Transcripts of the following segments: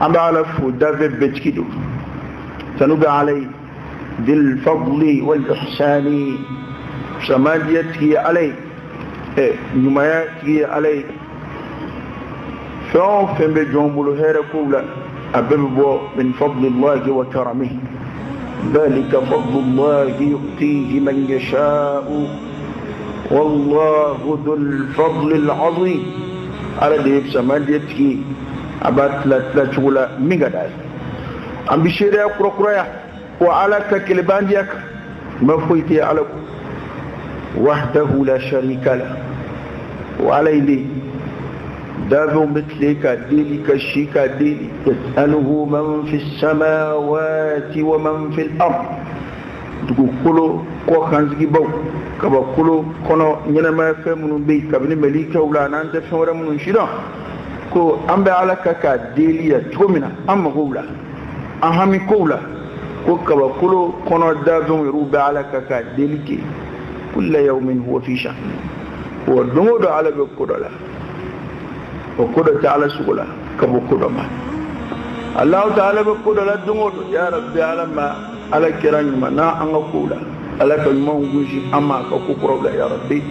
أما على فدافع بتكيدو سنبع علي ذي الفضل والإحسان سماديته علي نماياته علي فهم بجوم الهير كولا أببو من فضل الله وكرمه ذلك فضل الله يؤتيه من يشاء والله ذو الفضل العظيم على ديب سماديته أبات لا تقول ميغداي أم بشيرة كروكرويا وعلى كلبان ديك ما فويتي على وحده لا شريك له وعليه دابو مثلك ديلك الشيك ديلي يسأله من في السماوات ومن في الأرض تقول كله كو خانزكي بو كبا كله كنو نينما فمن بي كابني مليكا ولا نانت فورا من شيرا كو أمبي على كاكا ديلي تومنا أم غولا أهمي كولا كو كبا كله كنو دابو يروب على كاكا ديلي كل يوم هو في شأن هو دمود على بكولا وكذا تعالى سقولا كبكودا ما الله تعالى بكودا لا دمود يا ربي على ما على كراني ما نا أنغكولا على كلمة وجوشي أما كوكولا يا ربي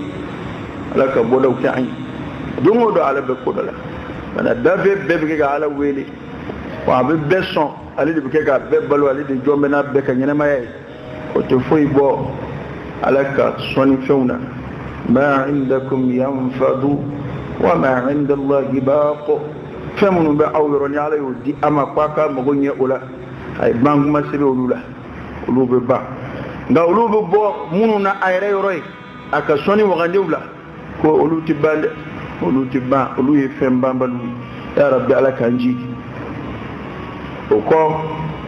على كبودا وكعين دمود على بكودا لا أنا دافع ببكي على ويلي وعبد بسون على اللي بكي ببلو على اللي جومنا بكني ما يعي وتفوي بو على كسوني فونا ما عندكم ينفد وما عند الله باق فمن بعورني على يودي أما قاكا مغني أولا أي بانك ما سبي أولولا أولوب با دا أولوب بو منونا أيري روي أكا سوني وغندي أولا كو أولو تبان أولو تبان أولو يفهم بامبالو يا ربي على كنجي وكو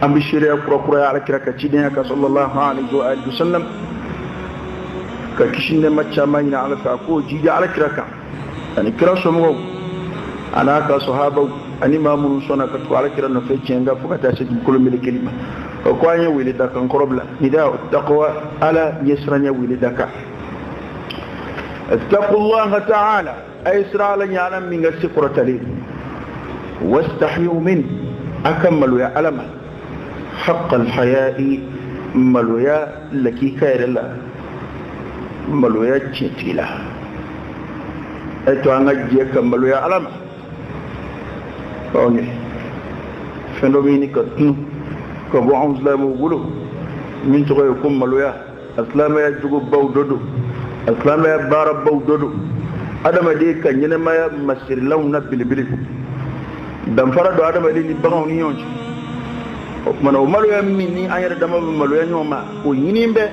أم بشيري أكرا على كراكا تشيدين صلى الله عليه وآله وسلم ككشين ما تشامين على فاكو جيجا على كراكا يعني كرا سمو أنا كصحابة أني ما من صنع كتو على كرا نفيتش ينعا فكتا سجل كل من الكلمة وقواني ولدك انقربلا نداء التقوى على يسرني ولدك اتقوا الله تعالى أيسر لن يعلم من السقرة لي واستحيوا منه أكملوا يا علم حق الحياء ملوا يا لكي خير الله ملوا يا جنتيلا أتو أنجي كملوا يا علم أوني فنوميني كتنو كبو عمز لا موغلو من تغير يكون ملوا يا أسلام يا جغو باو دودو أسلام يا بارب باو دودو أدام دي كان ينما يا مسير لونا بلي بلي دم فرادو أدام دي لبغاو نيونج من ملوا يا مني أنير دم ملوا يا نيوما وينيم بي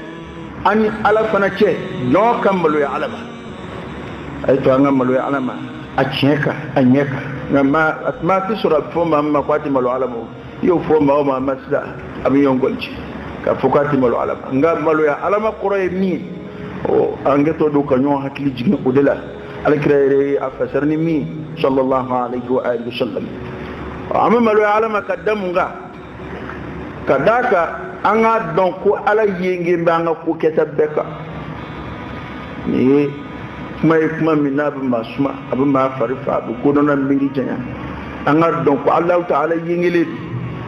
أني على فنكي نو كملوا يا علم أيتو أنا ملوي على ما أشيكا أنيكا ما تسرع فما ما قاتي ملو على ما يو فما ما مسلا أبي يونغولجي كفوكاتي ملو على ما نعم ملوي على ما قرأي مي أو أنجتو دو كنيو هكلي جين قدلا على كريري أفسرني مي صلى الله عليه وآله وسلم أما ملوي على ما قدمونغا كذاك أنا دونكو على ينجي بانغا كو كتبكا ني kuma min na bin masuma abin ma farifa abu ko don nan miri janya an ga don ko Allah ta'ala yingile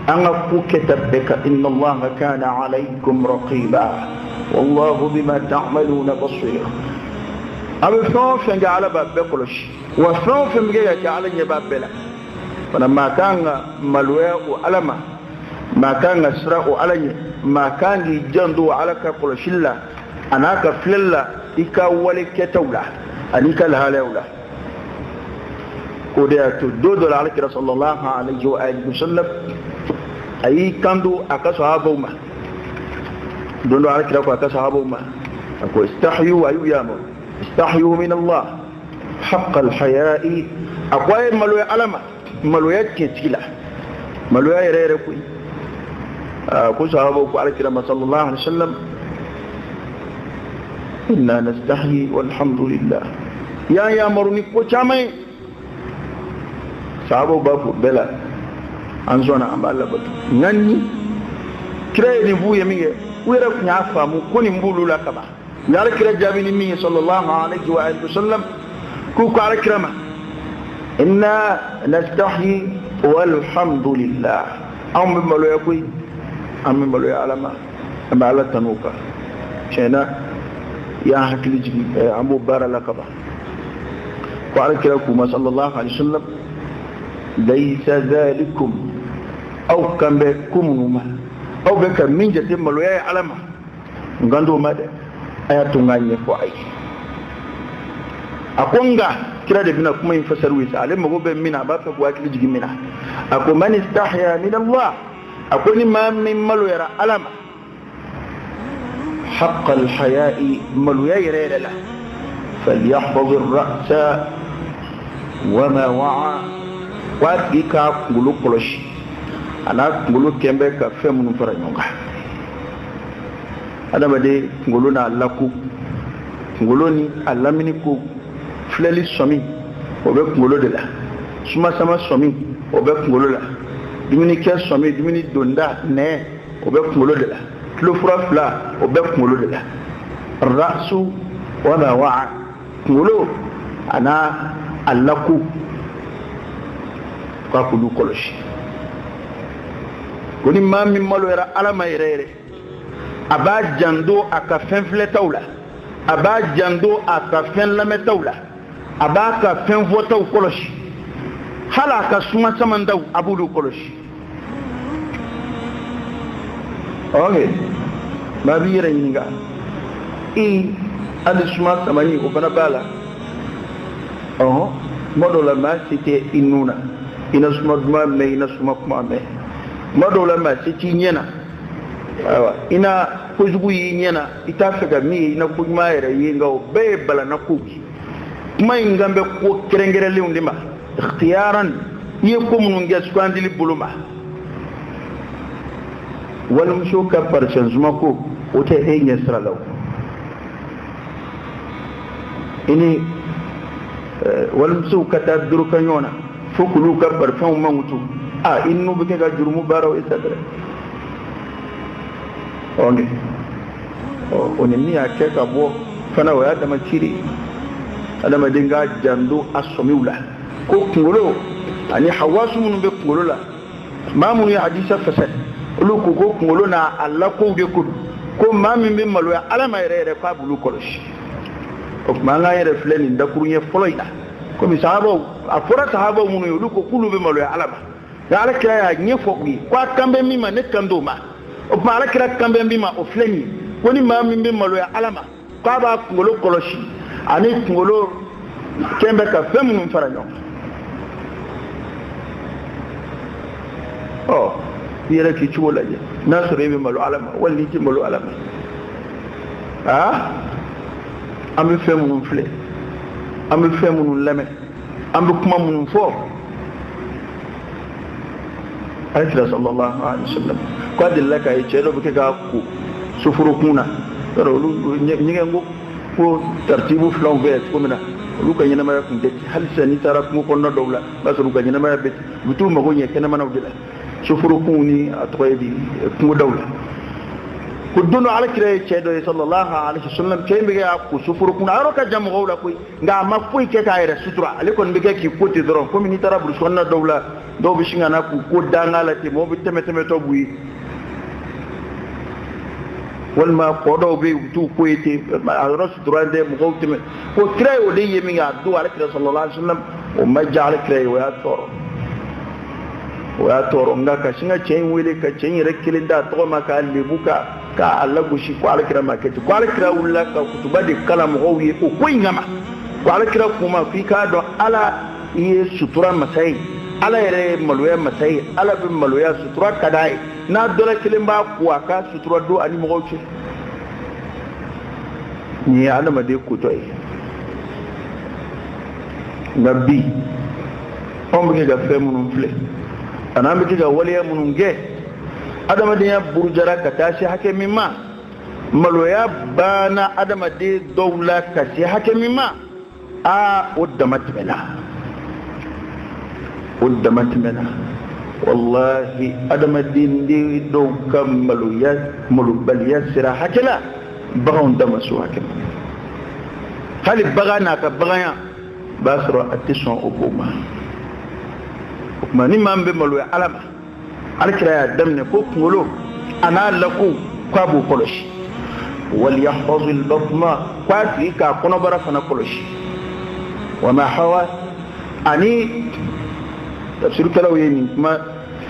an ga ku ketabbeka inna Allah kana alaykum raqiba wallahu bima ta'maluna basir abu fa ga ala babbe kolosh wa fa ga ya ala nya babbela wana ma kan malwa o alama ma kan sra o alanya ma kan gi jando ala ka koloshilla anaka flilla ika wale ketawla anika lahalawla kodiyatu dodo la alkira sallallahu alaihi wa alihi wasallam ayi kandu aka sahabuma dondo alkira ko aka sahabuma ako istahyu ayu yamo istahyu min Allah haqq alhaya'i akwai malu alama malu yake tila malu ya rere ku ko sahabu ko alkira sallallahu alaihi wasallam إنا نستحي والحمد لله يا مروني كوشامي صحابو بابو بلا أنزونا أمبالا بطو ناني كراي نبو يميه ويرا كنعفا مكوني مبولو لكما يارا كرا جابيني ميه صلى الله عليه وآله وسلم كوكو على كرامة إنا نستحي walhamdulillah an bɛ maloya koyi an bɛ maloya ala ma an bɛ ala tanu kan tiɲɛ na y'an hakili jigin an b'o baara la ka ban ko alakira kuma sallallahu alaihi wasallam laysa dhalikum aw kan bɛ ko minnu ma aw bɛ ka min jate maloya ye ala ma ngando ma dɛ a y'a to n k'a ɲɛfɔ a ye a ko nka kira de bɛna kuma in fasaru ye sa ale mago bɛ min na a b'a fɛ k'o hakili jigin min na a ko man istahya min Allah a ko ni maa min maloyara ala ma haqqa al-haya'i maloya yɛrɛ yɛrɛ la falyahfaz ar-ra'sa wa ma wa'a wa tigi k'a kunkolo kɔlɔsi a n'a kunkolo kɛn bɛ ka fɛn minnu fara ɲɔgɔn kan adamaden kunkolo n'a lako kunkolo ni a lamini ko filɛli sɔmi o bɛ kunkolo de la sumasama sɔmi o bɛ kunkolo la dumunikɛ sɔmi dumuni donda nɛɛ o bɛ kunkolo de la tulofura fila o bɛ kunkolo de la rasu wa ma wa'a kunkolo a n'a a lako k'a k'olu kɔlɔsi ko ni maa min maloyara ala ma yɛrɛ yɛrɛ a b'a janto a ka fɛn filɛtaw la a b'a janto a ka fɛn lamɛntaw la a b'a ka fɛn fɔtaw kɔlɔsi hali a ka suma samantaw a b'olu kɔlɔsi ok maa b'i yɛrɛ ɲininka hali suma samani o fana b'a la tuma dɔw la maa se tɛ i nun na i na suma duman mɛn i na suma kuma mɛn tuma dɔw la maa se t'i ɲɛ na ayiwa i na kojugu y'i ɲɛ na i t'a fɛ ka min ye i na koɲuman yɛrɛ ye nka o bɛɛ ye balana kow ye kuma in kan bɛ ko kɛrɛnkɛrɛnlenw de ma ikhtiyaran i ye ko minnu kɛ sugandili bolo ma walimuso ka parisɛnsuma ko o tɛ e ɲɛ sira la o i ni walimusow ka taa doroka ɲɔgɔn na fo k'olu ka parifɛnw mankutu i n'u bɛ kɛ ka jurumu baaraw ye sa dɛrɛ o ni min y'a kɛ ka bɔ fana o y'a dama ciri adamaden ka janto a sɔmiw la ko kunkolo ani hawasu minnu bɛ kunkolo la maa minnu ye hadisa fɛsɛ olu ko ko kunkolo n'a a lakow de ko ko maa min bɛ maloya ala ma yɛrɛ yɛrɛ k'a b'olu kɔlɔsi o tuma an k'an yɛrɛ filɛ nin dakuruɲɛ fɔlɔ in na komi sahabaw a fɔra sahabaw minnu ye olu ko k'olu bɛ maloya ala ma nka alakira y'a ɲɛfɔ u ye ko a kan bɛ min ma ne kan t'o ma o tuma alakira kan bɛ min ma o filɛ nin ye ko ni maa min bɛ maloya ala ma k'a b'a kunkolo kɔlɔsi ani kunkolo kɛn bɛ ka fɛn minnu fara ɲɔgɔn kan i yɛrɛ k'i cogo lajɛ n'a sɔrɔ e bɛ malo ala ma wali n'i tɛ malo ala ma an bɛ fɛn minnu filɛ an bɛ fɛn minnu lamɛn an bɛ kuma minnu fɔ alakira sallallahu alaihi wasallam ko a delila k'a ye cɛ dɔ bɛ kɛ k'a ko soforokun na yɔrɔ olu ɲɛgɛn ko taritibu filaw bɛ cogo min na olu ka ɲɛnamaya tun tɛ hali sisan n'i taara kungo kɔnɔna dɔw la i b'a sɔrɔ u ka ɲɛnamaya bɛ u bɛ t'u mago ɲɛ kɛnɛmanaw de la soforokun ni a tɔgɔ ye di kungo daw la ko don dɔ alakira ye cɛ dɔ ye sallallahu alaihi wasallam cɛ in bɛ kɛ k'a ko soforokun na a yɔrɔ ka jan mɔgɔw la koyi nka a ma foyi kɛ k'a yɛrɛ sutura ale kɔni bɛ kɛ k'i ko ten dɔrɔn komi n'i taara burusi kɔnɔna dɔw la dɔw bɛ sin ka na k'u ko danga la ten mɔgɔw bɛ tɛmɛtɔ b'u ye walima kɔ dɔw bɛ yen u t'u ko ye ten a yɔrɔ sutura tɛ mɔgɔw tɛmɛ ko kira ye o de ye min kɛ a don alakira sallallahu alaihi wasallam o ma diya alakira ye o y'a tɔɔrɔ nka ka sin ka cɛ in wele ka cɛ in yɛrɛ kelen da a tɔgɔ ma k'a lebu k'a lagosi ko alakira ma kɛ ten ko alakira wulila ka kutuba de kala mɔgɔw ye o ko in kama ko alakira kuma f'i k'a dɔn ala ye sutura masa ye ala yɛrɛ ye maloya masa ye ala bɛ maloya sutura ka d'a ye n'a dɔ la kelen b'a ko a ka sutura don ani mɔgɔw cɛ nin ye adamaden kotɔ ye nka bi anw bɛ kɛ ka fɛn minnu filɛ ani an bɛ kɛ ka waleya minnu kɛ adamadenya burujara ka taa se hakɛ min ma maloya banna adamaden dɔw la ka se hakɛ min ma o dama tɛmɛna o dama tɛmɛna wallahi adamaden de dɔw ka malobaliya sera hakɛ la baganw dama so hakɛ ma hali bagan n'a ka baganya b'a sɔrɔ a tɛ sɔn o ko ma kuma ni man be malo ya alama alkira ya damne ko ngolo ana laku kwa bu koloshi wal yahfazu al batma kwati ka kono bara fana koloshi wama hawa ani tafsir kalaw yini ma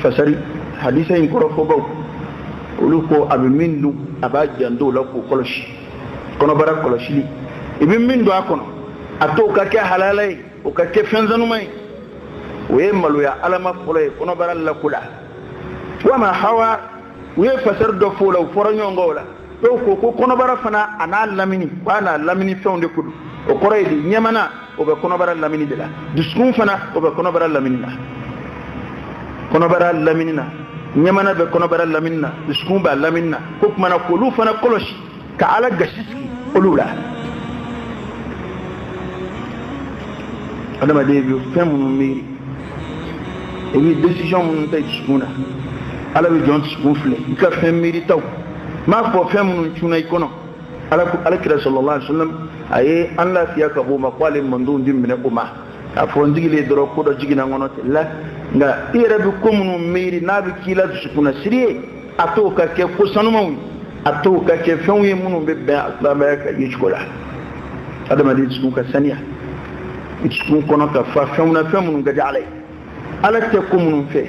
fasari hadisa in ko baw uluko abimindu abajando lako koloshi kono bara koloshi ibi mindu akono ato ka ke halalai o ka ke fenzanu mai we malu ya alama fulay kono bara la kula wama hawa we fasar do fula foranyo ngola to ko kono bara fana ana lamini wana lamini fonde kudu o koraydi nyamana o be kono bara lamini de la duskun fana o be kono bara lamini na kono bara lamini na nyamana be kono bara lamini na duskun ba lamini na ko kuma na kolu fana koloshi ka ala gashiski olula adama de bi femu miri ebi décision mun tay tsuna ala bi jon tsufle ka fem miri taw ma ko fem mun tuna ikono ala kira sallallahu alaihi wasallam aye an la fiya ka bo ma kwale mandu ndim ne ko ma afo ndigile doro ko do jigina ngono la nga ire bi ko mun miri na bi kila tsuna siriye ato ka ke ko sanumawi ato ka ke fem yi mun be be asaba ka yishkola adama de tsuka saniya itsun kono ka fa femna femun ga jalai ala te ko mun fe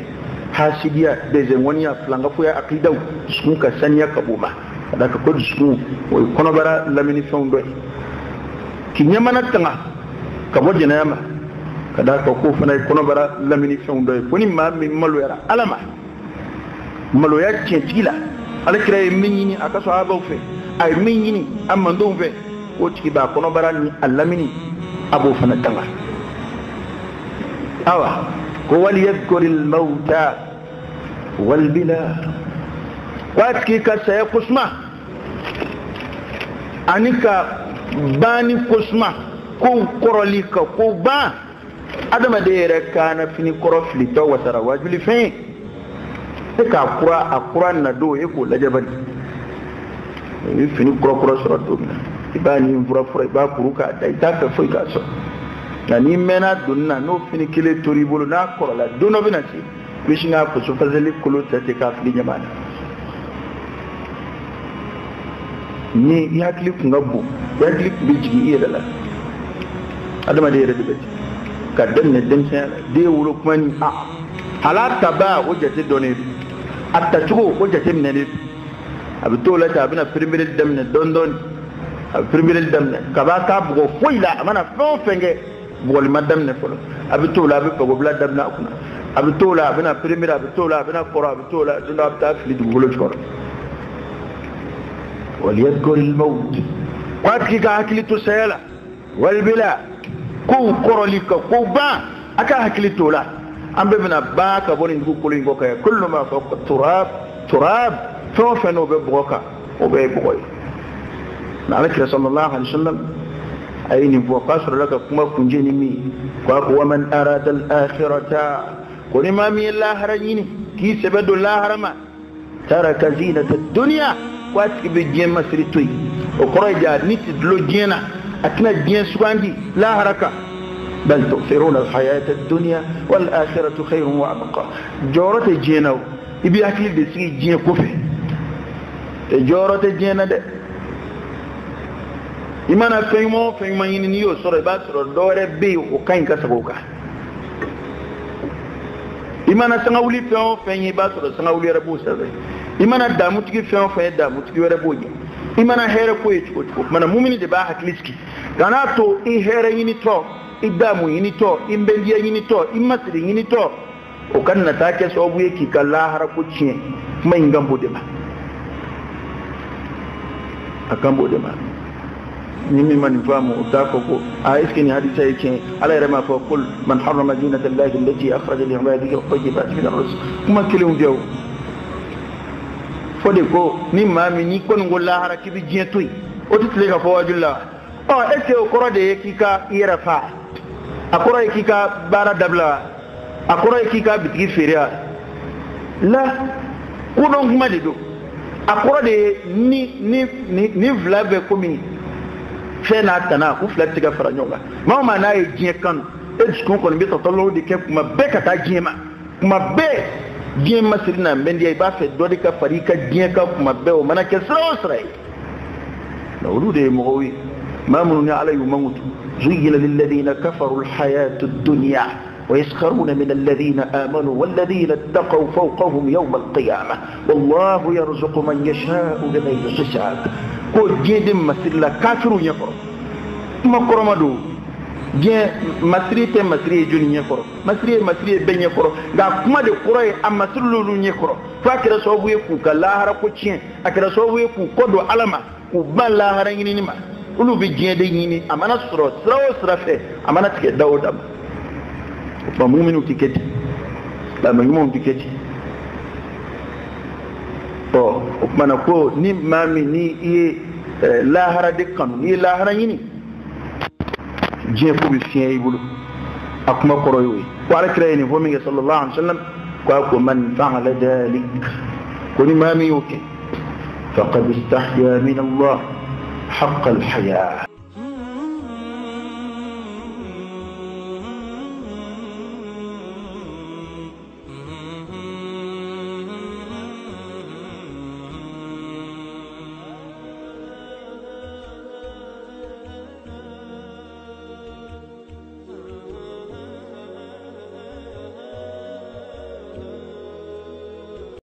hasidiya de zemwaniya flanga fu ya akidaw sun ka saniya ka buma da ka ko sun o kono bara lamini fewndo ki nyamana tanga ka bo jinama kada ka ko fana kono bara lamini fewndo ko ni ma mi malo yara alama malo ya tila ala kire minni aka so aba fe ay minni amma ndo fe o tiki ba kono bara ni alamini abu fana tanga awa ko wal yadhkuril mauta wal bila watki ka say kusma anika bani kusma ko koroli ka ko ba adama de rekana fini korofli to wasara wajuli fe ka akura na do e ko lajabani fini korokoro soro do ibani fura ba kuruka da ita ka foi ka so nani mena dunna no fini kile tori bolo na korola dono binati wishinga ko so fazeli kulu tete ka fili nyamana ni ya clip ngabbu ya clip bijigi ira la adama de rede beti ka danne den sen de wuro kwani a halata ba o jete donne atta tugo o jete minene abitola ta bina premier demne dondon premier demne kabaka bugo foila mana fo fenge bugol madamne folo abitola be bugo bla damna akuna abitola bina premier abitola bina qura abitola duna ta fili dugolo choro wal yadhkur al maut qatki ka hakli to sayala wal bila ko korolika ko ba aka hakli tola ambe bina ba ka boni ngu ko lingo kay kullu ma fawqa turab fo feno be bugoka o be bugoy نعلك صلى الله عليه وسلم أين فوقصر لك كما كنجيني مي ومن أراد الآخرة قل ما مي الله رجيني كي سبد الله رما ترك زينة الدنيا واتك بجين مسرطوي وقرأي نيت دلو جينا أكنا جين سواندي لا هركا بل تؤثرون الحياة الدنيا والآخرة خير وأبقى جورة جينا إبي أكل دسي جين كفي جورة جينا ده imana feymo yini ni yo soro ba soro dore be o kain ka sagoka imana sanga wuli feo fenyi ba soro sanga wuli rabu sabe imana damu tigi feo fe damu tigi wara boje imana here ko e chiko mana mumini de ba hakliski kana to I here yini to I damu yini to I mbendi yini to I masri yini to o kan na take so buye ki kala har ko cin mai ngambo de ba akambo de ba nimi man famu utako ko aiskini hadisa yake ala yarama fa kul man harrama zinata allahi allati akhraja li ibadihi at-tayyibat min ar-rizq kuma kilum dew fode ko ni mami ni kon ngolla haraki bi jentoy o title ka fo wajulla o ese o korode yekika irafa akoro yekika bara dabla akoro yekika bitigi feria la ko don kuma de do akoro de ni vlave komini fena tana ku flatiga faranyoga mama na e jien kan e skon ko mbi to lo de ke kuma be kata jiema kuma bɛɛ diɲɛ masiri na bɛn diya i b'a fɛ dɔ de ka fari i ka diɲɛ ka kuma bɛɛ o mana kɛ sira o sira ye olu de ye mɔgɔw ye maa minnu ni ala y'u mankutu زين للذين كفروا الحياة الدنيا ويسخرون من الذين آمنوا والذين اتقوا فوقهم يوم القيامة والله يرزق من يشاء بغير حساب كو جيد مسلا كافر يقر ما كرمدو جي مسري تي مسري جوني يقر مسري بن يقر غا كما دي قراي ام مسلولو يقر فاكر سوبو يكو كلا هرا كو تشين اكر سوبو يكو كودو علما كو بان لا هرا ني ما ulu bi jede yini amana sura fe amana tike dawda ba mu'minu tiketi ba mu'minu tiketi to mana ko ni mami ni lahara de kanu ni lahara yini je ko bi fiye ibulu akuma koroyoyi ko ala krayni fo mi sallallahu alaihi wasallam ko man fa'ala dalik ko ni mami yoke faqad istahya min Allah حق الحياة